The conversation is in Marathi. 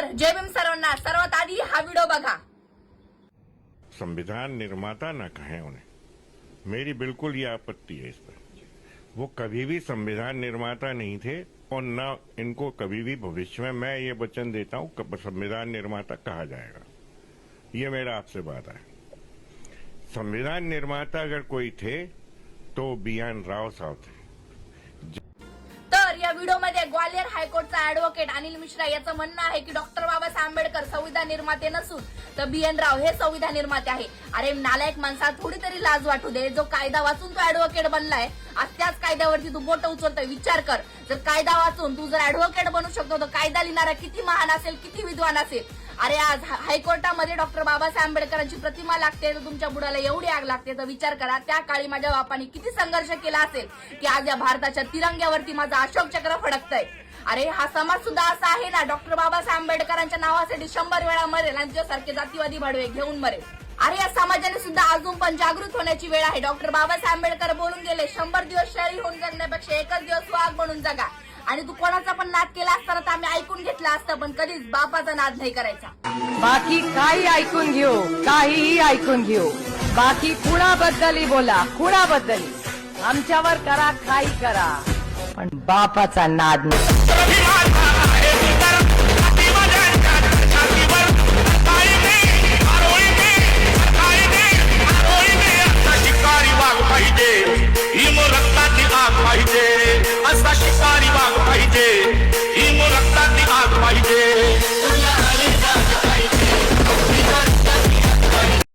नमस्कार, जय भीम सर्वांना। सर्वात आधी हा व्हिडिओ बघा। संविधान निर्माता न कहें उन्हें, मेरी बिल्कुल ये आपत्ति है इस पर। वो कभी भी संविधान निर्माता नहीं थे और न इनको कभी भी भविष्य में मैं ये वचन देता हूं कि संविधान निर्माता कहा जाएगा। ये मेरा आपसे वादा है। संविधान निर्माता अगर कोई थे तो BN राव साहब थे। तर या व्हिडिओमध्ये ग्वालियर हायकोर्टचा ऍडव्होकेट अनिल मिश्रा याचं म्हणणं आहे की डॉक्टर बाबासाहेब आंबेडकर संविधान निर्माते नसून तर BN राव हे संविधान निर्माते आहे। अरे नालायक माणसा, थोडी तरी लाज वाटू दे। जो कायदा वाचून तो ऍडव्होकेट बनलाय, आज त्याच कायद्यावरती तू बोट उचलतोय। विचार कर, जर कायदा वाचून तू जर ऍडव्होकेट बनू शकतो तर कायदा लिहिणारा किती महान असेल, किती विद्वान असेल। अरे आज हायकोर्टामध्ये डॉक्टर बाबासाहेब आंबेडकरांची प्रतिमा लागते तर तुमच्या बुडाला एवढी आग लागते। तर विचार करा, त्या काळी माझ्या बापाने किती संघर्ष केला असेल की आज या भारताच्या तिरंग्यावरती माझं अशोक चक्र फडकतंय। अरे हा समाज सुद्धा असा आहे ना, डॉक्टर बाबासाहेब आंबेडकरांच्या नावासाठी 100 वेळा मरेल आणि तुझ्यासारखे जातीवादी भाडवे घेऊन मरेल। अरे या समाजाने सुद्धा अजून पण जागृत होण्याची वेळ आहे। डॉक्टर बाबासाहेब आंबेडकर बोलून गेले, 100 दिवस शहरी होऊन जगण्यापेक्षा एकच दिवस वाघ बनून जगा। आणि तू कोणाचा पण नाद केला असताना तर आम्ही ऐकून घेतला असतं, पण कधीच बापाचा नाद नाही करायचा। बाकी काही ऐकून घेऊ, काहीही ऐकून घेऊ, बाकी कुणाबद्दलही बोला, कुणाबद्दलही आमच्यावर करा, काही करा, पण बापाचा नाद नाही।